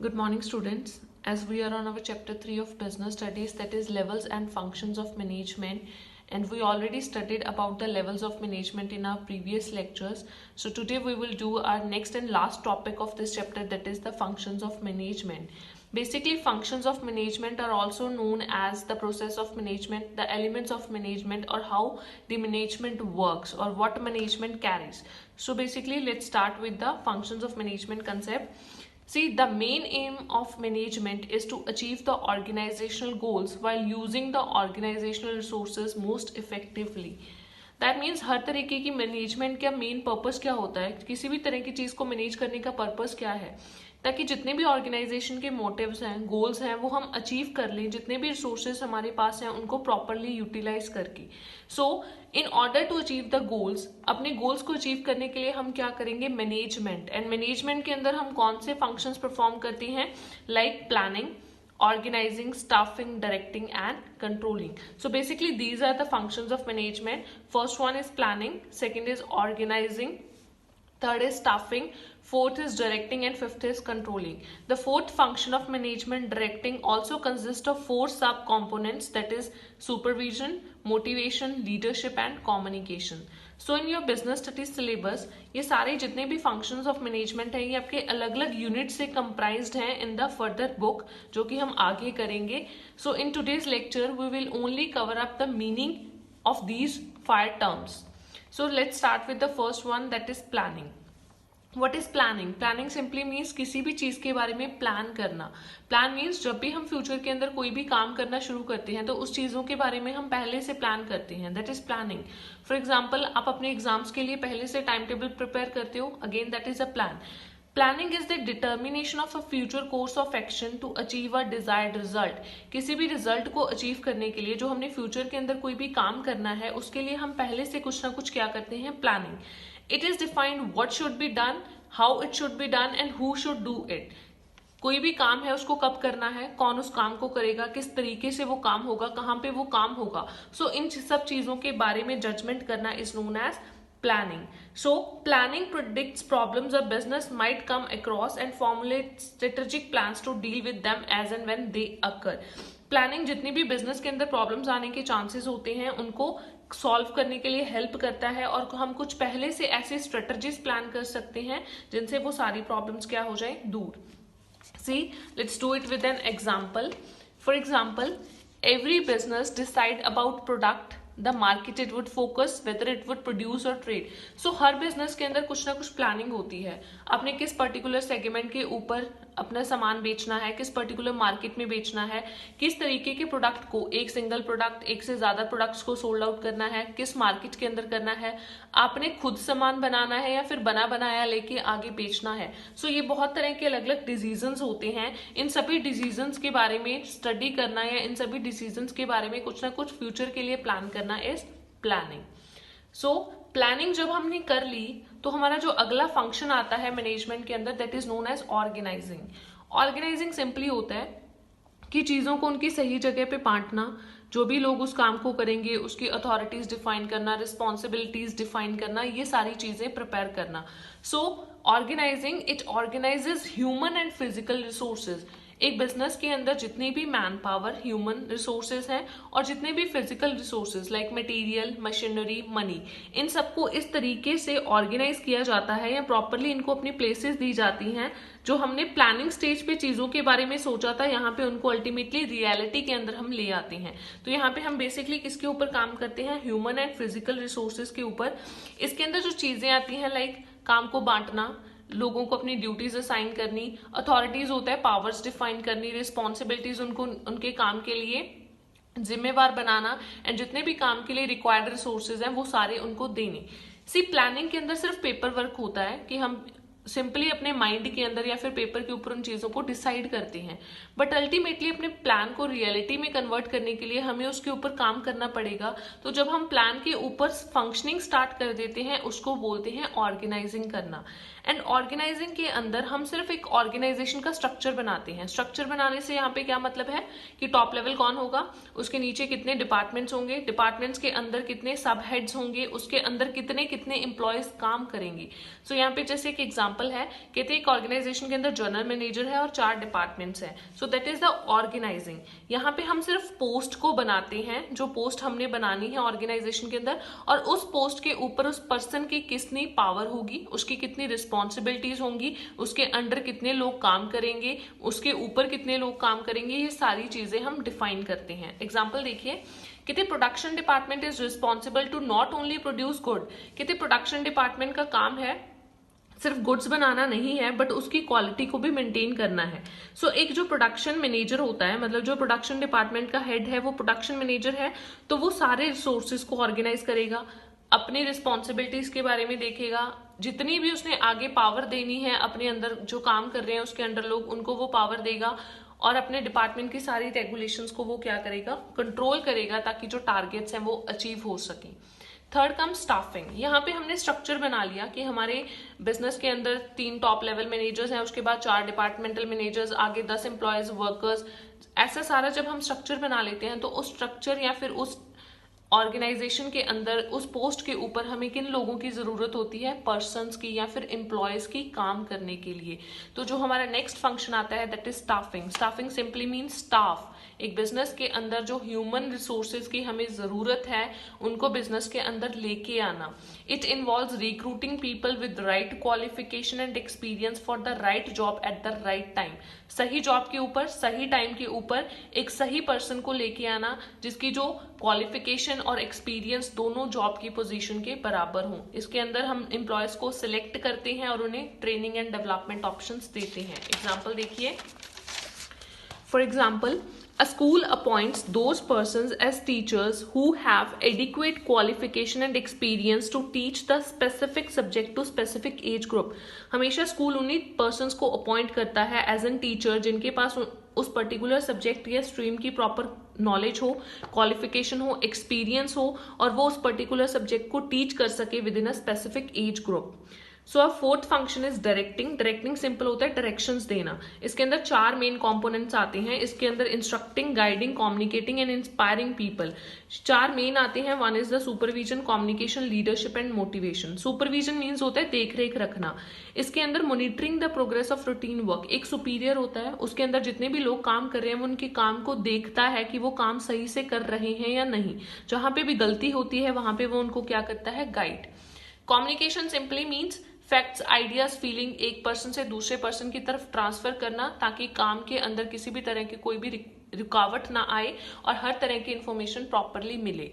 Good morning, students. As we are on our chapter 3 of business studies, that is levels and functions of management, and we already studied about the levels of management in our previous lectures. So today we will do our next and last topic of this chapter, that is the functions of management. Basically, functions of management are also known as the process of management, the elements of management, or how the management works or what management carries. So basically, let's start with the functions of management concept. See, the main aim of management is to achieve the organizational goals while using the organizational resources most effectively. That means हर तरीके की management का main purpose क्या होता है, किसी भी तरह की चीज को मैनेज करने का पर्पस क्या है, ताकि जितने भी ऑर्गेनाइजेशन के मोटिव्स हैं, गोल्स हैं, वो हम अचीव कर लें, जितने भी रिसोर्सेज हमारे पास हैं उनको प्रॉपरली यूटिलाइज करके. So in order to achieve the goals, अपने गोल्स को अचीव करने के लिए हम क्या करेंगे, मैनेजमेंट. एंड मैनेजमेंट के अंदर हम कौन से फंक्शंस परफॉर्म करते हैं, like planning, organizing, staffing, directing and controlling. So basically these are the functions of management. First one is planning, second is organizing, third is staffing, fourth is directing, and fifth is controlling. The fourth function of management, directing, also consists of 4 sub components, that is supervision, motivation, leadership and communication. So in your business studies syllabus ये सारे जितने भी functions of management हैं ये आपके अलग अलग unit से कंप्राइज्ड हैं इन द फर्दर बुक, जो कि हम आगे करेंगे. So in today's lecture we will only cover up the meaning of these 5 terms. So let's start with the first one, that is planning. What is planning? Planning simply means किसी भी चीज के बारे में प्लान करना. Plan means जब भी हम फ्यूचर के अंदर कोई भी काम करना शुरू करते हैं तो उस चीजों के बारे में हम पहले से प्लान करते हैं, that is planning. For example, आप अपने एग्जाम्स के लिए पहले से टाइम टेबल प्रिपेयर करते हो, again that is a plan. Planning is the determination of a future course of action to achieve a desired result. किसी भी रिजल्ट को अचीव करने के लिए, जो हमने फ्यूचर के अंदर कोई भी काम करना है उसके लिए हम पहले से कुछ ना कुछ क्या करते हैं, planning. It is defined what should be done, how it should be done and who should do it. कोई भी काम है उसको कब करना है, कौन उस काम को करेगा, किस तरीके से वो काम होगा, कहाँ पे वो काम होगा. सो इन सब चीजों के बारे में जजमेंट करना is known as planning. So planning predicts problems a business might come across and formulate strategic plans to deal with them as and when they occur. Planning जितनी भी बिजनेस के अंदर प्रॉब्लम्स आने के चांसेस होते हैं उनको सॉल्व करने के लिए हेल्प करता है, और हम कुछ पहले से ऐसे स्ट्रेटजीज प्लान कर सकते हैं जिनसे वो सारी प्रॉब्लम्स क्या हो जाए, दूर. See, let's do it with an example. For example, every business decide about product, the market it would focus, whether it would produce और ट्रेड. सो हर बिजनेस के अंदर कुछ ना कुछ प्लानिंग होती है. आपने किस पर्टिकुलर सेगमेंट के ऊपर अपना सामान बेचना है, किस पर्टिकुलर मार्केट में बेचना है, किस तरीके के प्रोडक्ट को, एक सिंगल प्रोडक्ट, एक से ज्यादा प्रोडक्ट्स को सोल्ड आउट करना है, किस मार्केट के अंदर करना है, आपने खुद सामान बनाना है या फिर बना बनाया लेके आगे बेचना है. सो ये बहुत तरह के अलग अलग डिसीजंस होते हैं. इन सभी डिसीजंस के बारे में स्टडी करना या इन सभी डिसीजंस के बारे में कुछ ना कुछ फ्यूचर के लिए प्लान करना इज प्लानिंग. सो प्लानिंग जब हमने कर ली तो हमारा जो अगला फंक्शन आता है मैनेजमेंट के अंदर, that is known as organising. Organising simply होता है कि चीजों को उनकी सही जगह पे बांटना, जो भी लोग उस काम को करेंगे उसकी अथॉरिटीज डिफाइन करना, रिस्पॉन्सिबिलिटीज डिफाइन करना, ये सारी चीजें प्रिपेयर करना. So organising, it organises human and physical resources. एक बिजनेस के अंदर जितनी भी मैन पावर, ह्यूमन रिसोर्सेज हैं और जितने भी physical resources like material, machinery, money, इन सबको इस तरीके से ऑर्गेनाइज किया जाता है या प्रॉपरली इनको अपनी प्लेसेस दी जाती हैं. जो हमने प्लानिंग स्टेज पे चीजों के बारे में सोचा था, यहाँ पे उनको अल्टीमेटली रियलिटी के अंदर हम ले आते हैं. तो यहाँ पे हम बेसिकली किसके ऊपर काम करते हैं, ह्यूमन एंड फिजिकल रिसोर्सेज के ऊपर. इसके अंदर जो चीजें आती हैं लाइक काम को बांटना, लोगों को अपनी ड्यूटीज असाइन करनी, अथॉरिटीज होता है पावर्स डिफाइन करनी, रिस्पॉन्सिबिलिटीज उनको उनके काम के लिए जिम्मेवार बनाना, एंड जितने भी काम के लिए रिक्वायर्ड रिसोर्सेज हैं वो सारे उनको देने. सी, प्लानिंग के अंदर सिर्फ पेपर वर्क होता है कि हम सिंपली अपने माइंड के अंदर या फिर पेपर के ऊपर उन चीजों को डिसाइड करते हैं, बट अल्टीमेटली अपने प्लान को रियलिटी में कन्वर्ट करने के लिए हमें उसके ऊपर काम करना पड़ेगा. तो जब हम प्लान के ऊपर फंक्शनिंग स्टार्ट कर देते हैं उसको बोलते हैं ऑर्गेनाइजिंग करना. एंड ऑर्गेनाइजिंग के अंदर हम सिर्फ एक ऑर्गेनाइजेशन का स्ट्रक्चर बनाते हैं. स्ट्रक्चर बनाने से यहाँ पे क्या मतलब है कि टॉप लेवल कौन होगा, उसके नीचे कितने डिपार्टमेंट्स होंगे, डिपार्टमेंट्स के अंदर कितने सब हेड्स होंगे, उसके अंदर कितने कितने एम्प्लॉयज काम करेंगे. सो यहाँ पे जैसे एक एग्जाम्पल एग्जांपल है, कहते हैं एक ऑर्गेनाइजेशन के अंदर जनरल मैनेजर है और 4 डिपार्टमेंट्स हैं, so that is the organising. यहाँ पे हम सिर्फ पोस्ट को बनाते हैं, जो पोस्ट हमने बनानी है ऑर्गेनाइजेशन के अंदर, और उस पोस्ट के ऊपर उस पर्सन की कितनी पावर होगी, उसकी कितनी रिस्पॉन्सिबिलिटीज होंगी, उसके अंडर कितने लोग काम करेंगे, उसके ऊपर कितने लोग काम करेंगे, ये सारी चीजें हम डिफाइन करते हैं। एग्जाम्पल देखिए, कहते production department is responsible to not only produce good. कहते प्रोडक्शन डिपार्टमेंट का काम है सिर्फ गुड्स बनाना नहीं है, बट उसकी क्वालिटी को भी मेंटेन करना है। सो एक जो प्रोडक्शन मैनेजर होता है, मतलब जो प्रोडक्शन डिपार्टमेंट का हेड है वो प्रोडक्शन मैनेजर है, तो वो सारे रिसोर्सेज को ऑर्गेनाइज करेगा, अपनी रिस्पॉन्सिबिलिटीज के बारे में देखेगा, जितनी भी उसने आगे पावर देनी है अपने अंदर जो काम कर रहे हैं उसके अंडर लोग, उनको वो पावर देगा, और अपने डिपार्टमेंट की सारी रेगुलेशंस को वो क्या करेगा, कंट्रोल करेगा, ताकि जो टारगेट्स हैं वो अचीव हो सके। थर्ड कम स्टाफिंग। यहाँ पे हमने स्ट्रक्चर बना लिया कि हमारे बिजनेस के अंदर 3 टॉप लेवल मैनेजर्स हैं, उसके बाद 4 डिपार्टमेंटल मैनेजर्स, आगे 10 एम्प्लॉयज, वर्कर्स। ऐसा सारा जब हम स्ट्रक्चर बना लेते हैं तो उस स्ट्रक्चर या फिर उस ऑर्गेनाइजेशन के अंदर उस पोस्ट के ऊपर हमें किन लोगों की जरूरत होती है, पर्सन्स की या फिर एम्प्लॉयज की काम करने के लिए। तो जो हमारा नेक्स्ट फंक्शन आता है that is staffing. Staffing simply mean staff. एक बिजनेस के अंदर जो ह्यूमन रिसोर्सेज की हमें जरूरत है उनको बिजनेस के अंदर लेके आना। It involves recruiting people with right qualification and experience for the right job at the right time. सही जॉब के ऊपर सही टाइम के ऊपर एक सही पर्सन को लेके आना जिसकी जो क्वालिफिकेशन और एक्सपीरियंस दोनों जॉब की पोजीशन के बराबर हों। इसके अंदर हम एम्प्लॉयज को सिलेक्ट करते हैं और उन्हें ट्रेनिंग एंड डेवलपमेंट ऑप्शंस देते हैं। एग्जांपल देखिए, for example a school appoints those persons as teachers who have adequate qualification and experience to teach the specific subject to specific age group। हमेशा school उन्हीं persons को appoint करता है as an teacher जिनके पास उस particular subject या stream की proper knowledge हो, क्वालिफिकेशन हो, एक्सपीरियंस हो, और वो उस पर्टिकुलर सब्जेक्ट को टीच कर सके with in a specific age group. So अब fourth function is directing. Directing simple होता है डायरेक्शंस देना। इसके अंदर 4 मेन कंपोनेंट्स आते हैं। इसके अंदर instructing, guiding, communicating and inspiring people. 4 main आते हैं। One is the supervision, communication, leadership and motivation. Supervision means होता है देख रेख रखना। इसके अंदर monitoring the progress of routine work. एक सुपीरियर होता है, उसके अंदर जितने भी लोग काम कर रहे हैं वो उनके काम को देखता है कि वो काम सही से कर रहे हैं या नहीं। जहां पे भी गलती होती है वहां पे वो उनको क्या करता है, guide. Communication simply means facts, ideas, feeling एक पर्सन से दूसरे पर्सन की तरफ ट्रांसफर करना ताकि काम के अंदर किसी भी तरह की कोई भी रुकावट ना आए और हर तरह की इंफॉर्मेशन प्रॉपरली मिले।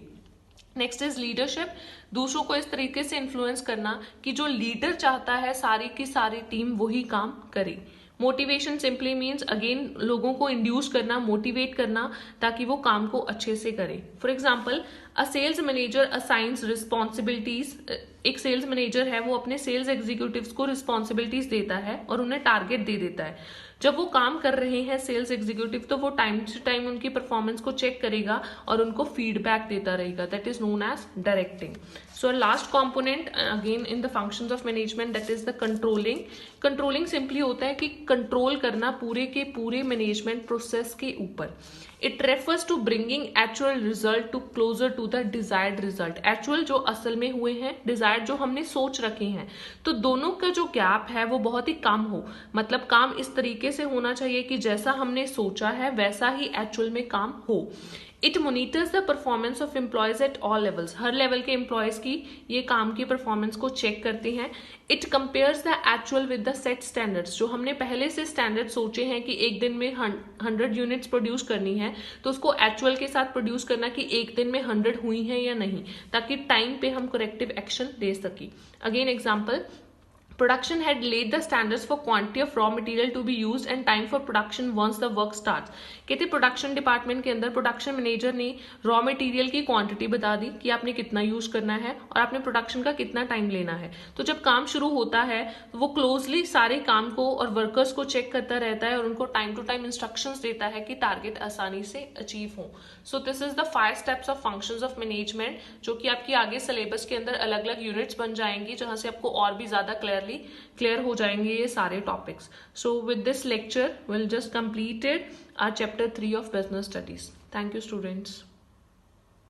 Next is leadership. दूसरों को इस तरीके से इन्फ्लुएंस करना कि जो लीडर चाहता है सारी की सारी टीम वही काम करे। मोटिवेशन सिंपली मीन्स अगेन लोगों को इंड्यूस करना, मोटिवेट करना ताकि वो काम को अच्छे से करे। For example, a sales manager assigns responsibilities. एक सेल्स मैनेजर है वो अपने सेल्स एग्जीक्यूटिव्स को रिस्पॉन्सिबिलिटीज देता है और उन्हें टारगेट दे देता है। जब वो काम कर रहे हैं सेल्स एग्जीक्यूटिव तो वो टाइम टू टाइम उनकी परफॉर्मेंस को चेक करेगा और उनको फीडबैक देता रहेगा। That is known as directing. So last component again in the functions of management that is the controlling. Controlling simply होता है कि कंट्रोल करना पूरे के पूरे मैनेजमेंट प्रोसेस के ऊपर। It refers to bringing actual result to closer to the desired result. Actual जो असल में हुए हैं, डिजायर्ड जो हमने सोच रखे हैं, तो दोनों का जो गैप है वो बहुत ही कम हो। मतलब काम इस तरीके से होना चाहिए कि जैसा हमने सोचा है वैसा ही एक्चुअल में काम हो। It monitors the performance of employees at all levels. Her level के एम्प्लॉयज की ये काम की परफॉर्मेंस को चेक करते हैं। It compares the actual with the set standards. जो हमने पहले से स्टैंडर्ड सोचे हैं कि एक दिन में 100 यूनिट्स प्रोड्यूस करनी है तो उसको एक्चुअल के साथ प्रोड्यूस करना कि एक दिन में 100 हुई हैं या नहीं, ताकि टाइम पे हम करेक्टिव एक्शन ले सकें। Again example, Production had laid the standards for quantity of raw material to be used and time for production once the work starts। कहते प्रोडक्शन डिपार्टमेंट के अंदर प्रोडक्शन मैनेजर ने रॉ मटेरियल की quantity बता दी कि आपने कितना यूज करना है और आपने प्रोडक्शन का कितना टाइम लेना है। तो जब काम शुरू होता है तो वो क्लोजली सारे काम को और वर्कर्स को चेक करता रहता है और उनको टाइम टू टाइम इंस्ट्रक्शंस देता है कि टारगेट आसानी से अचीव हो। So this is the 5 steps of functions of management, जो कि आपकी आगे सिलेबस के अंदर अलग अलग यूनिट्स बन जाएंगी जहां से आपको और भी ज्यादा क्लियर हो जाएंगे ये सारे topics. So with this lecture will just completed our chapter 3 of business studies. Thank you students.